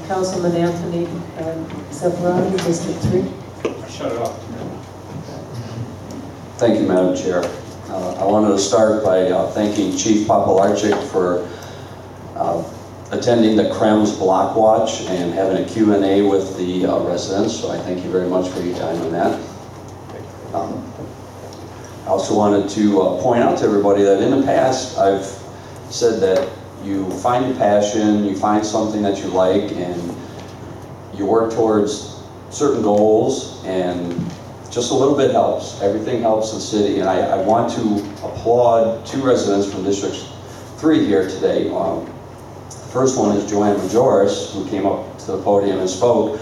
Councilman Anthony Cefaratti, District 3. Shut it off. Thank you, Madam Chair. I wanted to start by thanking Chief Popolarczyk for attending the CREMS Block Watch and having a Q&A with the residents, so I thank you very much for your time on that. I also wanted to point out to everybody that in the past I've said that you find your passion, you find something that you like, and you work towards certain goals, and just a little bit helps. Everything helps the city, and I want to applaud two residents from District 3 here today. The first one is Joanne Majoris, who came up to the podium and spoke.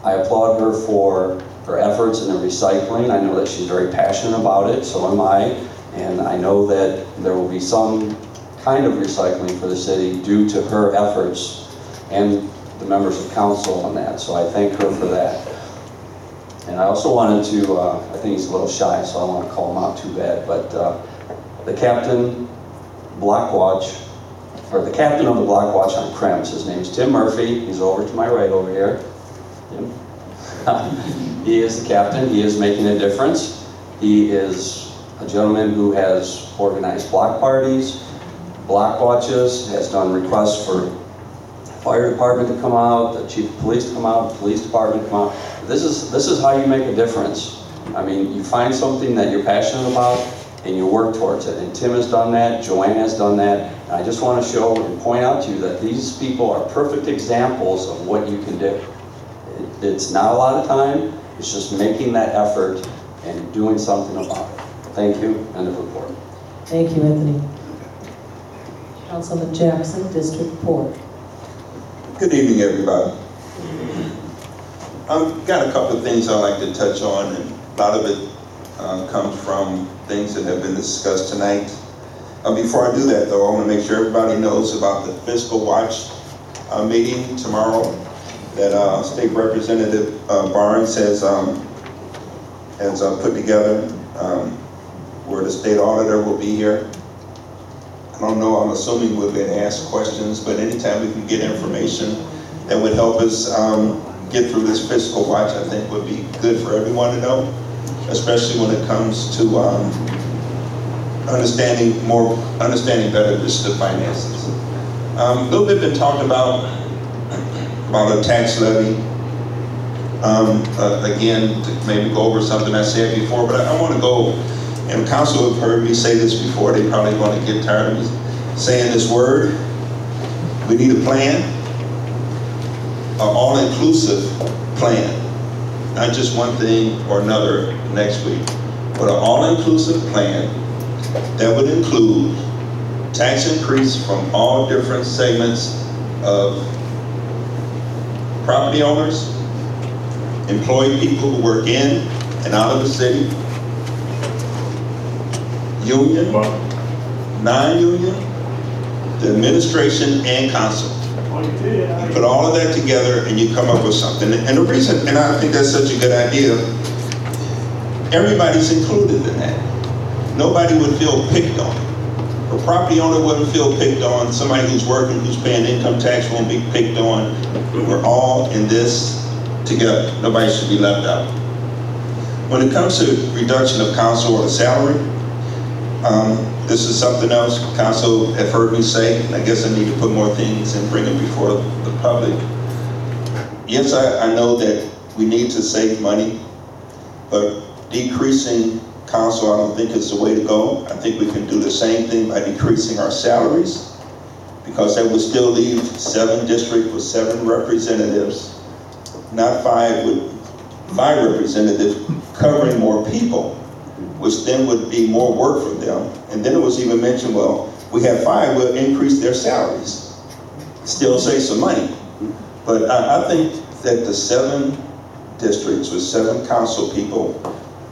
I applaud her for her efforts in the recycling. I know that she's very passionate about it, so am I, and I know that there will be some kind of recycling for the city due to her efforts and the members of council on that, so I thank her for that. And I also wanted to, I think he's a little shy, so I don't want to call him out too bad, but the captain block watch, or the captain of the block watch on CREMS, his name is Tim Murphy. He's over to my right over here. Tim. He is the captain. He is making a difference. He is a gentleman who has organized block parties, block watches, has done requests for fire department to come out, the chief of police to come out, the police department to come out. This is how you make a difference. I mean, you find something that you're passionate about and you work towards it. And Tim has done that, Joanne has done that. And I just want to show and point out to you that these people are perfect examples of what you can do. It's not a lot of time, it's just making that effort and doing something about it. Thank you, end of report. Thank you, Anthony. Councilman Jackson, District 4. Good evening, everybody. I've got a couple of things I'd like to touch on, and a lot of it comes from things that have been discussed tonight. Before I do that, though, I want to make sure everybody knows about the Fiscal Watch meeting tomorrow that State Representative Barnes has put together, where the state auditor will be here. I don't know, I'm assuming we'll get asked questions, but anytime we can get information that would help us get through this fiscal watch, I think would be good for everyone to know, especially when it comes to understanding better just the finances. A little bit been talked about a tax levy. Again, to maybe go over something I said before, but I want to go, and council have heard me say this before, they probably want to get tired of me saying this word. We need a plan, an all-inclusive plan, not just one thing or another next week, but an all-inclusive plan that would include tax increase from all different segments of property owners, employed people who work in and out of the city, union, non-union, the administration, and council. You put all of that together and you come up with something. And the reason, and I think that's such a good idea, everybody's included in that. Nobody would feel picked on. A property owner wouldn't feel picked on. Somebody who's working, who's paying income tax won't be picked on. We're all in this together. Nobody should be left out. When it comes to reduction of council or salary, this is something else council have heard me say, and I guess I need to put more things and bring them before the public. Yes, I know that we need to save money, but decreasing council I don't think is the way to go. I think we can do the same thing by decreasing our salaries, because that would still leave 7 districts with 7 representatives, not 5 with 5 representatives covering more people, which then would be more work for them. And then it was even mentioned, well, we have 5, we'll increase their salaries. Still save some money. But I think that the 7 districts with 7 council people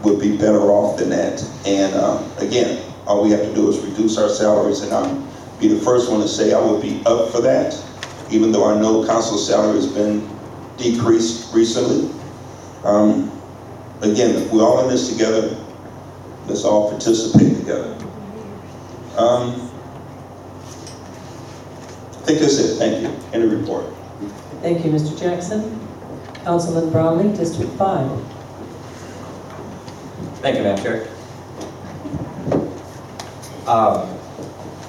would be better off than that. And again, all we have to do is reduce our salaries, and I'll be the first one to say I would be up for that, even though I know council salary has been decreased recently. Again, if we're all in this together, let's all participate together. I think that's it. Thank you. End of report. Thank you, Mr. Jackson. Councilman Brownlee, District 5. Thank you, Madam Chair.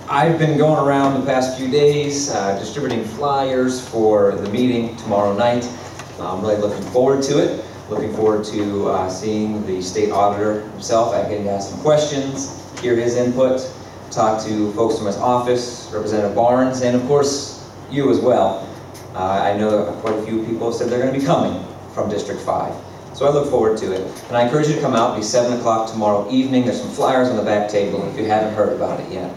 I've been going around the past few days distributing flyers for the meeting tomorrow night. I'm really looking forward to it. Looking forward to seeing the state auditor himself. I get to ask some questions, hear his input, talk to folks from his office, Representative Barnes, and of course, you as well. I know quite a few people have said they're going to be coming from District 5. So I look forward to it. And I encourage you to come out. It'll be 7 o'clock tomorrow evening. There's some flyers on the back table if you haven't heard about it yet.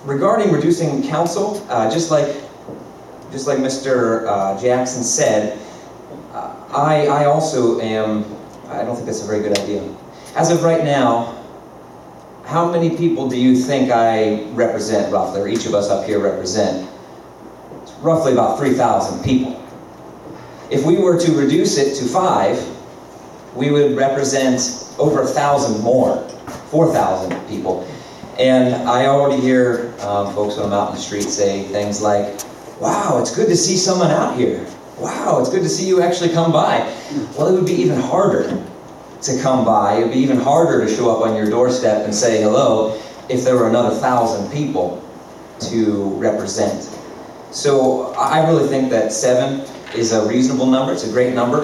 Regarding reducing council, just like Mr. Jackson said, I also am, I don't think that's a very good idea. As of right now, how many people do you think I represent roughly, or each of us up here represent? It's roughly about 3,000 people. If we were to reduce it to 5, we would represent over 1,000 more, 4,000 people. And I already hear folks when I'm out in the street say things like, wow, it's good to see someone out here. Wow, it's good to see you actually come by. Well, it would be even harder to come by. It would be even harder to show up on your doorstep and say hello if there were another 1,000 people to represent. So I really think that 7 is a reasonable number. It's a great number.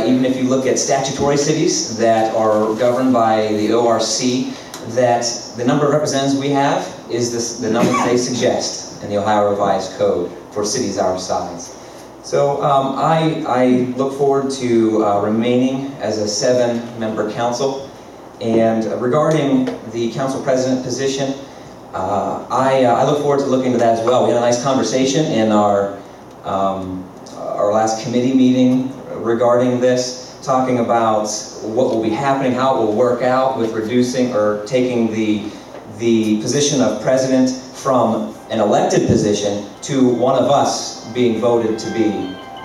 Even if you look at statutory cities that are governed by the ORC, that the number of representatives we have is the number they suggest in the Ohio Revised Code for cities our size. So I look forward to remaining as a 7-member council. And regarding the council president position, I look forward to looking into that as well. We had a nice conversation in our last committee meeting regarding this, talking about what will be happening, how it will work out with reducing or taking the position of president from an elected position to one of us being voted to be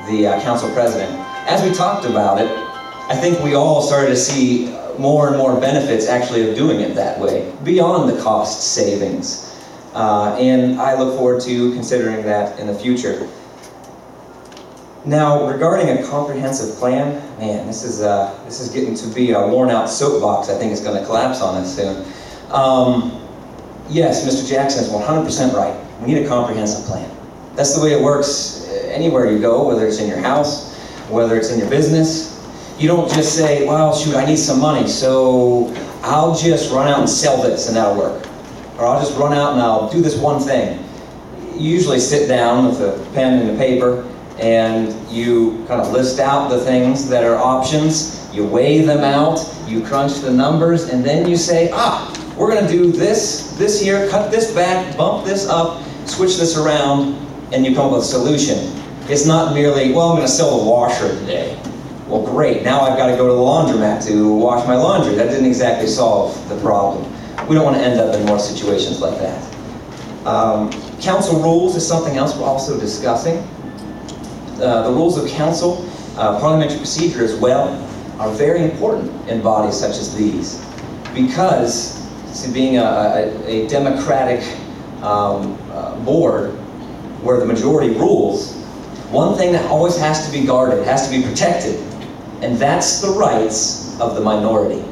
the council president. As we talked about it, I think we all started to see more and more benefits actually of doing it that way, beyond the cost savings. And I look forward to considering that in the future. Now, regarding a comprehensive plan, man, this is getting to be a worn-out soapbox. I think it's going to collapse on us soon. Yes, Mr. Jackson is 100% right. We need a comprehensive plan. That's the way it works anywhere you go, whether it's in your house, whether it's in your business. You don't just say, well, shoot, I need some money, so I'll just run out and sell this and that'll work. Or I'll just run out and I'll do this one thing. You usually sit down with a pen and a paper and you kind of list out the things that are options, you weigh them out, you crunch the numbers, and then you say, we're going to do this here, cut this back, bump this up, switch this around, and you come up with a solution. It's not merely, well, I'm going to sell the washer today. Well, great, now I've got to go to the laundromat to wash my laundry. That didn't exactly solve the problem. We don't want to end up in more situations like that. Council rules is something else we're also discussing. The rules of council, parliamentary procedure as well, are very important in bodies such as these. Because, being a democratic board where the majority rules, one thing that always has to be guarded, has to be protected, and that's the rights of the minority.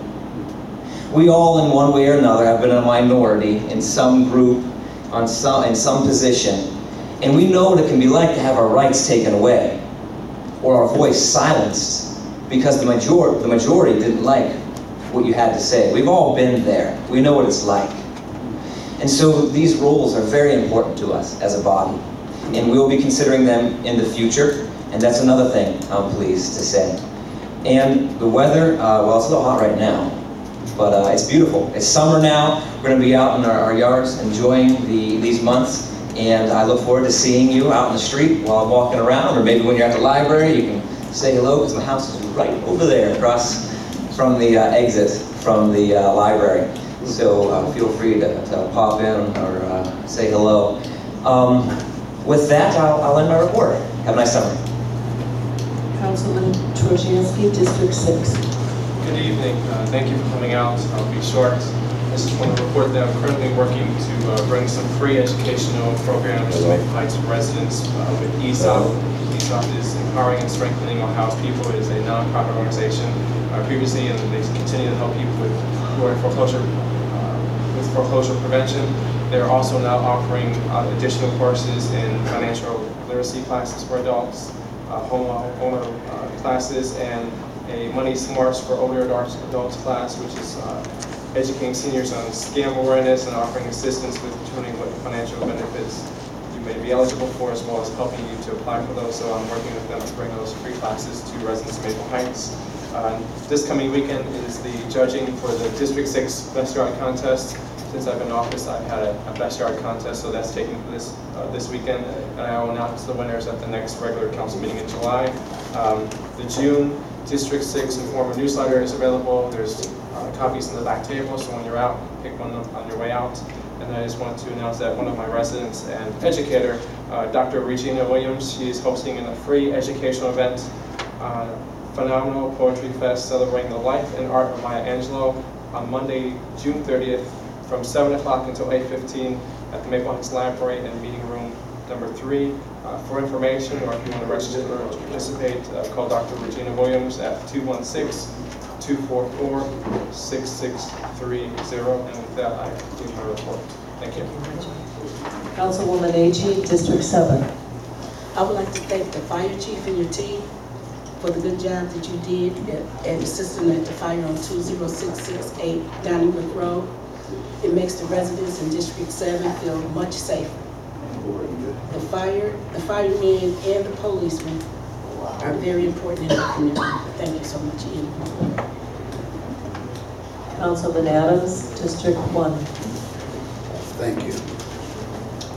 We all, in one way or another, have been a minority in some group, in some position, and we know what it can be like to have our rights taken away, or our voice silenced, because the majority didn't like what you had to say. We've all been there. We know what it's like. And so these rules are very important to us as a body, and we'll be considering them in the future, and that's another thing I'm pleased to say. And the weather, well, it's a little hot right now, but it's beautiful. It's summer now. We're going to be out in our yards enjoying these months, and I look forward to seeing you out in the street while I'm walking around, or maybe when you're at the library, you can say hello, because my house is right over there across from the exit from the library. So feel free to pop in or say hello. With that, I'll end my report. Have a nice summer. Councilman Trojanski, District 6. Good evening. Thank you for coming out. I'll be short. As just want to report that I'm currently working to bring some free educational programs to Maple Heights residents with ESOP. ESOP is Empowering and Strengthening Ohio People. It is a nonprofit organization previously, and they continue to help people who are in foreclosure, with foreclosure prevention. They're also now offering additional courses in financial literacy classes for adults, homeowner classes, and a Money Smarts for older adults class, which is educating seniors on scam awareness and offering assistance with determining what financial benefits you may be eligible for, as well as helping you to apply for those. So I'm working with them to bring those free classes to residents of Maple Heights. This coming weekend is the judging for the District 6 Best Yard Contest. Since I've been in office, I've had a Best Yard Contest, so that's taking place this weekend, and I will announce the winners at the next regular council meeting in July. The June District 6 Informer newsletter is available. There's copies on the back table, so when you're out, pick one up on your way out. And I just want to announce that one of my residents and educator, Dr. Regina Williams, she is hosting a free educational event, Phenomenal Poetry Fest, celebrating the life and art of Maya Angelou on Monday, June 30th, from 7 o'clock until 8:15 at the Maple Heights Library in meeting room number 3. For information, or if you want to register or participate, call Dr. Regina Williams at 216-244-6630. And with that, I conclude my report. Thank you. Councilwoman Agee, District 7. I would like to thank the fire chief and your team for the good job that you did at assisting at the fire on 20668 Donnybrook Road. It makes the residents in District 7 feel much safer. The firemen and the policemen are very important in our community. Thank you so much, Ian. Councilman Adams, District 1. Thank you.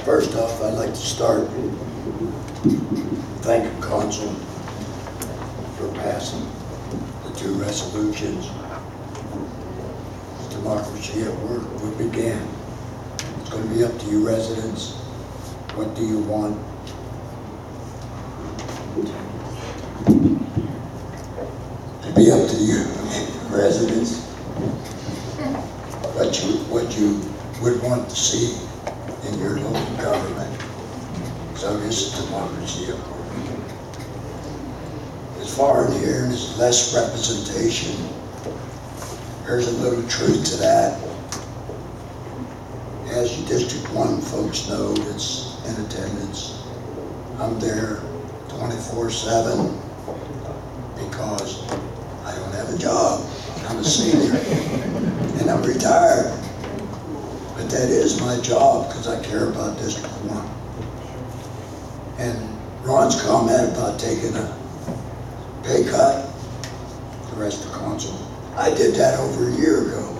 First off, I'd like to start thanking Council for passing the 2 resolutions. Democracy at work will begin. It's going to be up to you residents. What do you want? It'll be up to you residents. What you would want to see in your local government. So this is democracy at work. As far as here is less representation, there's a little truth to that. As you District 1 folks know, it's in attendance. I'm there 24/7 because I don't have a job. I'm a senior and I'm retired. But that is my job because I care about District 1. And Ron's comment about taking a pay cut, the rest of the council, I did that over a year ago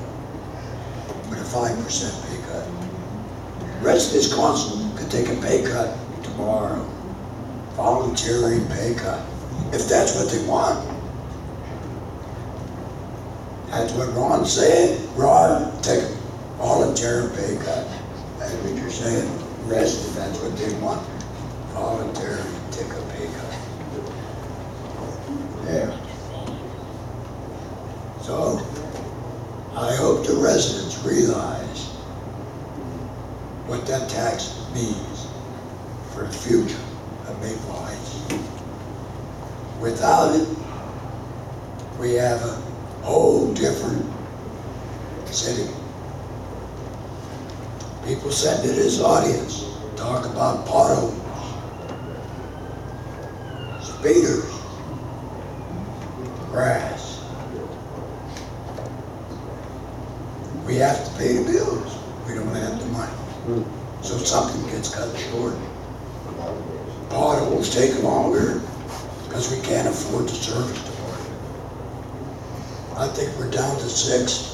with a 5% pay cut. The rest of this council could take a pay cut tomorrow, voluntary pay cut, if that's what they want. That's what Ron's saying. Ron, take a voluntary pay cut. That's what you're saying. The rest, if that's what they want, voluntary, take a pay cut. Yeah. So, I hope the residents realize what that tax means for the future of Maple Heights. Without it, we have a whole different city. People said to this audience, talk about potholes, speeders, grass. We have to pay the bills. We don't have the money. So something gets cut short. Potholes take longer because we can't afford the service department. I think we're down to six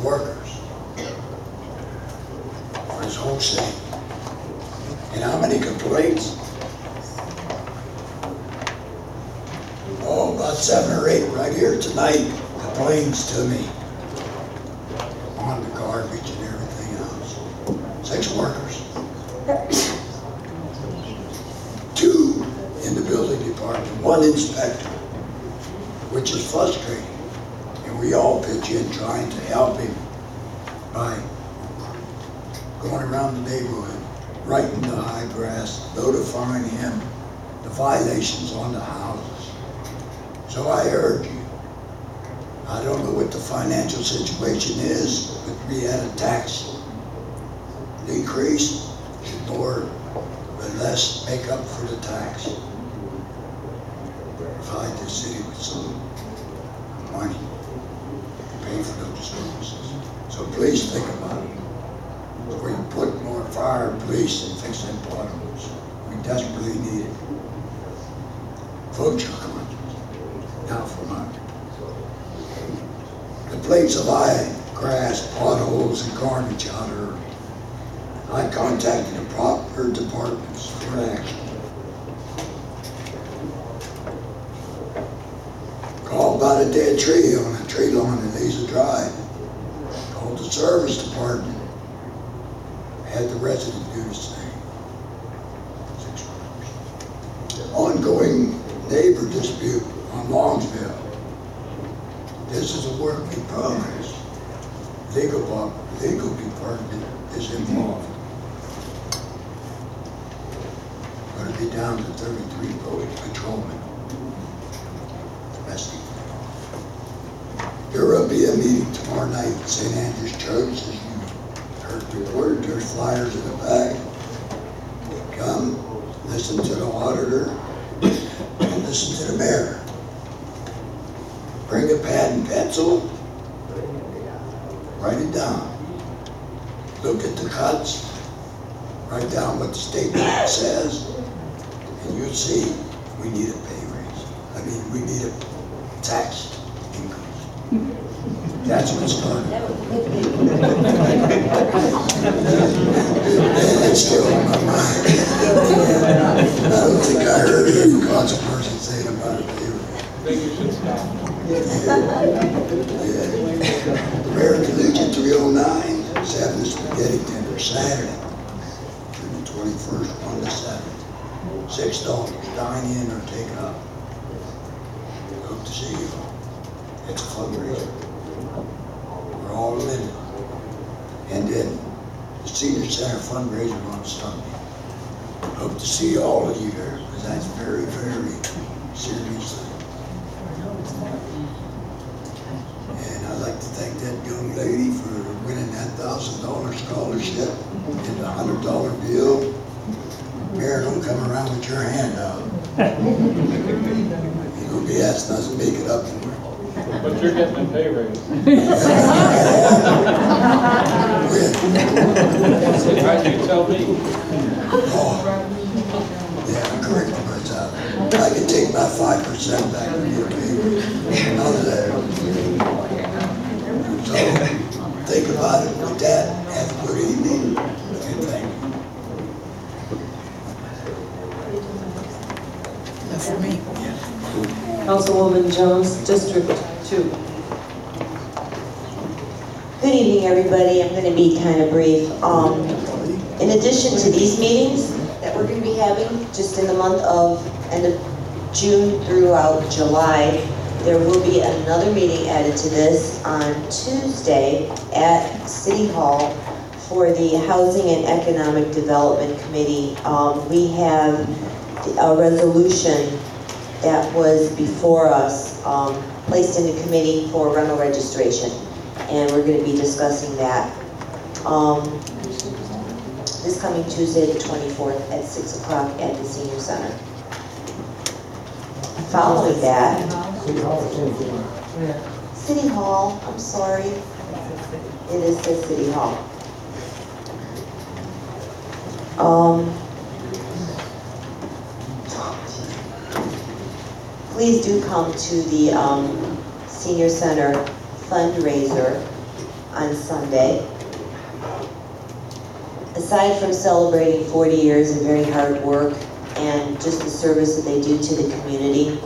workers for this whole city. And how many complaints? Oh, about 7 or 8 right here tonight complains to me on the garbage and everything else. 6 workers. 2 in the building department, 1 inspector, which is frustrating. And we all pitch in trying to help him by going around the neighborhood, writing the high grass, notifying him the violations on the houses. So I urge you, I don't know what the financial situation is, but we had a tax decrease, should more or less make up for the tax. Provide the city with some money to pay for those services. So please think about it. We put more fire, police, and fix them potholes. We desperately need it. Vote your conscience. Now for mine. The plates of iron, grass, potholes, and garbage out there. I contacted the proper departments for action. Called about a dead tree on a tree lawn in Laser Drive. Called the service department. Had the resident do the same. 6 hours. Ongoing neighbor dispute on Longsville. This is a work in progress. Legal department is involved. Going to be down to 33 patrolmen. Domestic. There will be a meeting tomorrow night at St. Andrew's Church, as you heard the word. There's flyers in the back. Come, listen to the auditor, and listen to the mayor. Bring a pad and pencil, write it down. Look at the cuts, write down what the statement says, and you'll see we need a pay raise. I mean, we need a tax increase. That's what's started. It's still on my mind. I don't think I heard any councilperson saying about a pay raise. I think you should stop. American Legion 309 is having a spaghetti dinner Saturday, June 21st, 1 to 7. $6. Dine in or take it up. Hope to see you. It's a fundraiser. We're all in it. And then the Senior Center fundraiser on Sunday. Hope to see all of you there, because that's very, very serious thing. And I'd like to thank that young lady for winning that $1,000 scholarship and the $100 bill. Mayor, don't come around with your hand out. You're going to be asking us to make it up for it. But you're getting a pay raise. How'd you tell me? Oh, yeah, correct myself. I can take about 5% back and get a pay raise. None of that. So, think about it with that. Have a good evening, and thank you. That's for me. Councilwoman Jones, District 2. Good evening, everybody. I'm going to be kind of brief. In addition to these meetings that we're going to be having just in the month of end of June throughout July, there will be another meeting added to this on Tuesday at City Hall for the Housing and Economic Development Committee. We have a resolution that was before us, placed in the committee for rental registration, and we're going to be discussing that this coming Tuesday the 24th at 6 o'clock at the Senior Center. Following that, City Hall, I'm sorry, it is the City Hall. Please do come to the Senior Center fundraiser on Sunday. Aside from celebrating 40 years of very hard work and just the service that they do to the community,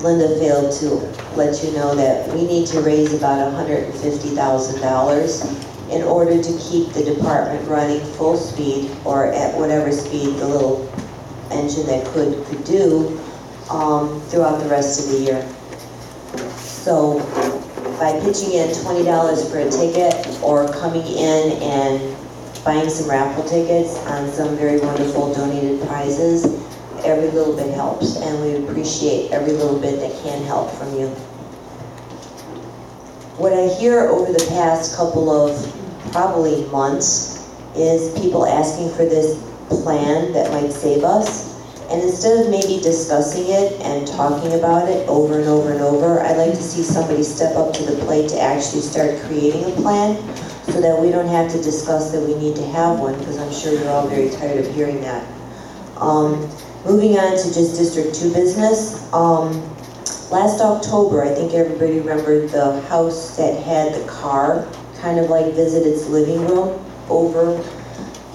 Linda failed to let you know that we need to raise about $150,000 in order to keep the department running full speed, or at whatever speed the little engine that could do throughout the rest of the year. So by pitching in $20 for a ticket or coming in and buying some raffle tickets on some very wonderful donated prizes, every little bit helps, and we appreciate every little bit that can help from you. What I hear over the past couple of probably months is people asking for this plan that might save us. And instead of maybe discussing it and talking about it over and over and over, I'd like to see somebody step up to the plate to actually start creating a plan so that we don't have to discuss that we need to have one, because I'm sure you're all very tired of hearing that. Moving on to just District 2 business. Last October, I think everybody remembered the house that had the car kind of like visit its living room over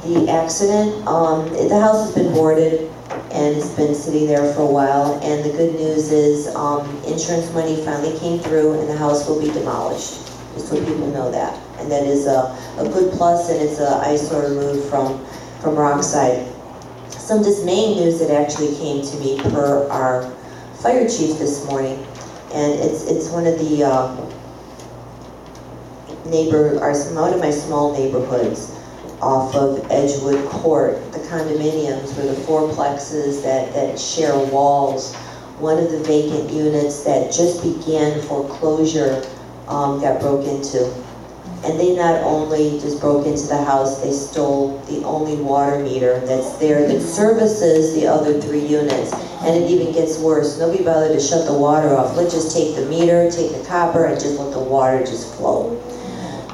the accident. The house has been boarded and it's been sitting there for a while, and the good news is insurance money finally came through and the house will be demolished, just so people know that. And that is a good plus, and it's an eyesore removed from Rockside. Some dismaying news that actually came to me per our fire chief this morning, and it's one of the one of my small neighborhoods off of Edgewood Court, the condominiums or the fourplexes that share walls. One of the vacant units that just began foreclosure got broke into. And they not only just broke into the house, they stole the only water meter that's there that services the other 3 units. And it even gets worse. Nobody bothered to shut the water off. Let's just take the meter, take the copper, and just let the water just flow.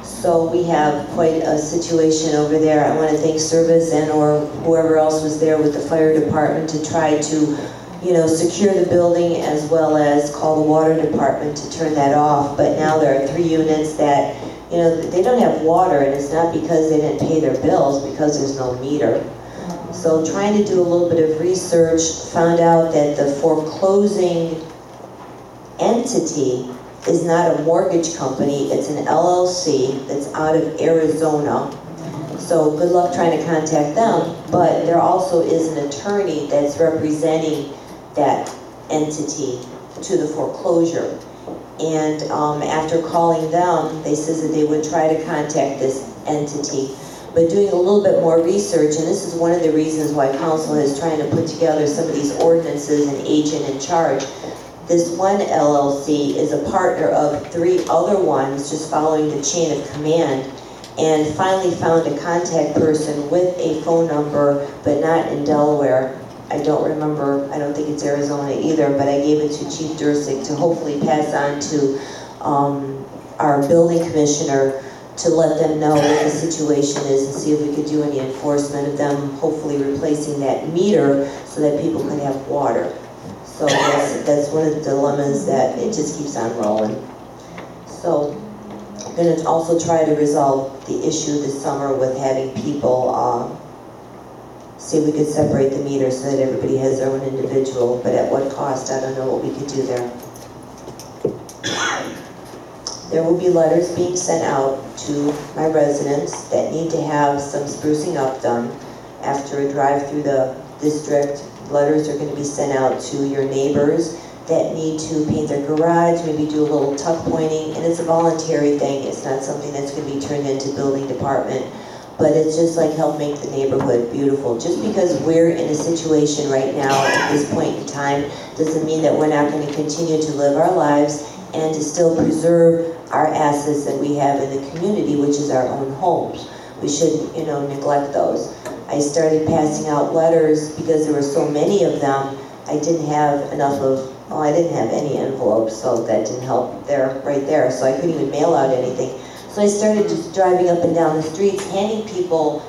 So we have quite a situation over there. I want to thank Service and or whoever else was there with the fire department to try to, secure the building, as well as call the water department to turn that off. But now there are 3 units that, they don't have water, and it's not because they didn't pay their bills, because there's no meter. So trying to do a little bit of research, found out that the foreclosing entity is not a mortgage company, it's an LLC that's out of Arizona. So good luck trying to contact them, but there also is an attorney that's representing that entity to the foreclosure. And after calling them, they said that they would try to contact this entity. But doing a little bit more research, and this is one of the reasons why council is trying to put together some of these ordinances and agent in charge. This one LLC is a partner of 3 other ones, just following the chain of command, and finally found a contact person with a phone number, but not in Delaware. I don't remember, I don't think it's Arizona either, but I gave it to Chief Dursick to hopefully pass on to our building commissioner to let them know what the situation is and see if we could do any enforcement of them, hopefully replacing that meter so that people can have water. So that's one of the dilemmas that it just keeps on rolling. So I'm going to also try to resolve the issue this summer with having people see if we could separate the meters so that everybody has their own individual, but at what cost, I don't know what we could do there. There will be letters being sent out to my residents that need to have some sprucing up done after a drive through the district. Letters are going to be sent out to your neighbors that need to paint their garage, maybe do a little tuck pointing, and it's a voluntary thing. It's not something that's going to be turned into building department, but it's just like help make the neighborhood beautiful. Just because we're in a situation right now at this point in time doesn't mean that we're not going to continue to live our lives and to still preserve our assets that we have in the community, which is our own homes. We shouldn't, neglect those. I started passing out letters because there were so many of them. I didn't have enough of, I didn't have any envelopes, so that didn't help right there. So I couldn't even mail out anything. So I started just driving up and down the streets, handing people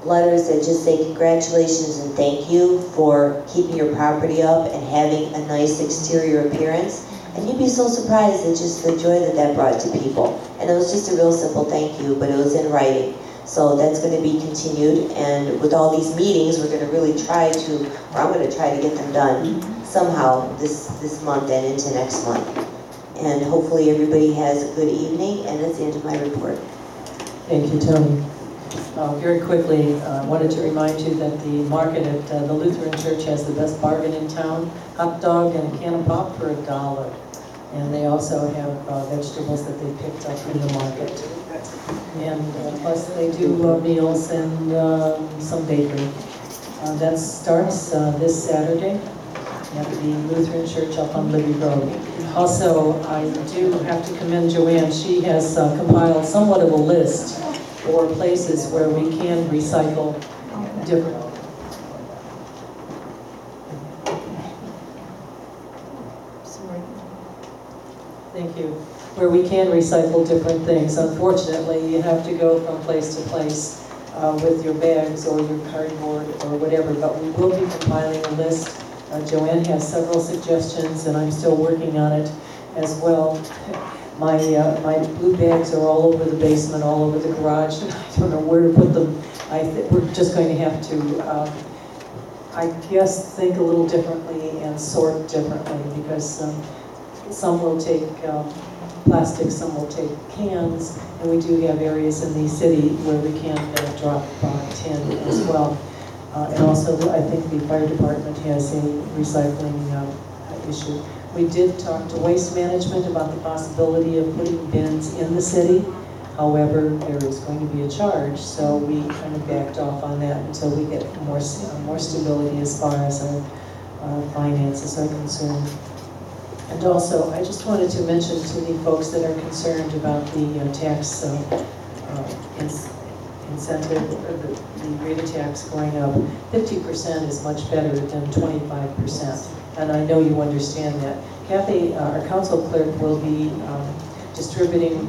letters that just say congratulations and thank you for keeping your property up and having a nice exterior appearance. And you'd be so surprised at just the joy that brought to people. And it was just a real simple thank you, but it was in writing. So that's going to be continued, and with all these meetings, we're going to really try to, or I'm going to try to get them done somehow this month and into next month. And hopefully everybody has a good evening, and that's the end of my report. Thank you, Tony. Very quickly, I wanted to remind you that the market at the Lutheran Church has the best bargain in town. Hot dog and a can of pop for $1. And they also have vegetables that they picked up in the market. And plus they do meals and some bakery. That starts this Saturday at the Lutheran Church up on Libby Road. Also, I do have to commend Joanne. She has compiled somewhat of a list for places where we can recycle different. Thank you. Where we can recycle different things. Unfortunately, you have to go from place to place with your bags or your cardboard or whatever, but we will be compiling a list. Joanne has several suggestions, and I'm still working on it as well. My blue bags are all over the basement, all over the garage, and I don't know where to put them. We're just going to have to, I guess, think a little differently and sort differently, because some will take plastic, some will take cans, and we do have areas in the city where we can drop tin as well. And also, I think the fire department has a recycling issue. We did talk to Waste Management about the possibility of putting bins in the city. However, there is going to be a charge, so we kind of backed off on that until we get more stability as far as our finances are concerned. And also, I just wanted to mention to the folks that are concerned about the tax incentive, the rate of tax going up. 50% is much better than 25%, and I know you understand that. Kathy, our council clerk, will be distributing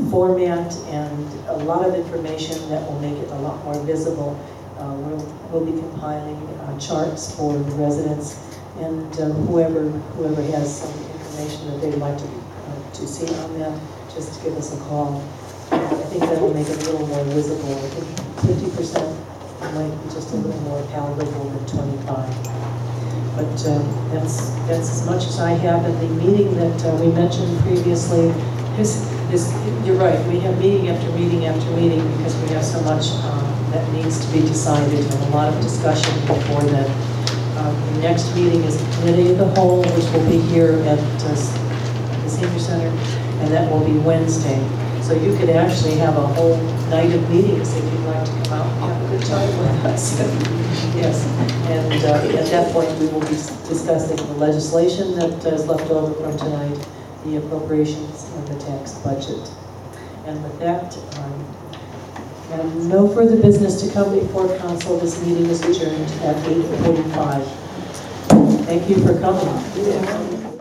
format and a lot of information that will make it a lot more visible. We'll be compiling charts for residents, and whoever has some information that they'd like to see on that, just give us a call. I think that will make it a little more visible. I think 50% might be just a little more palatable than 25. But that's as much as I have. In the meeting that we mentioned previously, you're right, we have meeting after meeting after meeting because we have so much that needs to be decided and a lot of discussion before then. The next meeting is the Committee of the Whole, which will be here at the Senior Center, and that will be Wednesday. So you could actually have a whole night of meetings if you'd like to come out and have a good time with us. Yes, and at that point we will be discussing the legislation that is left over from tonight, the appropriations, and the tax budget. And with that, no further business to come before council. This meeting is adjourned at 8:45. Thank you for coming.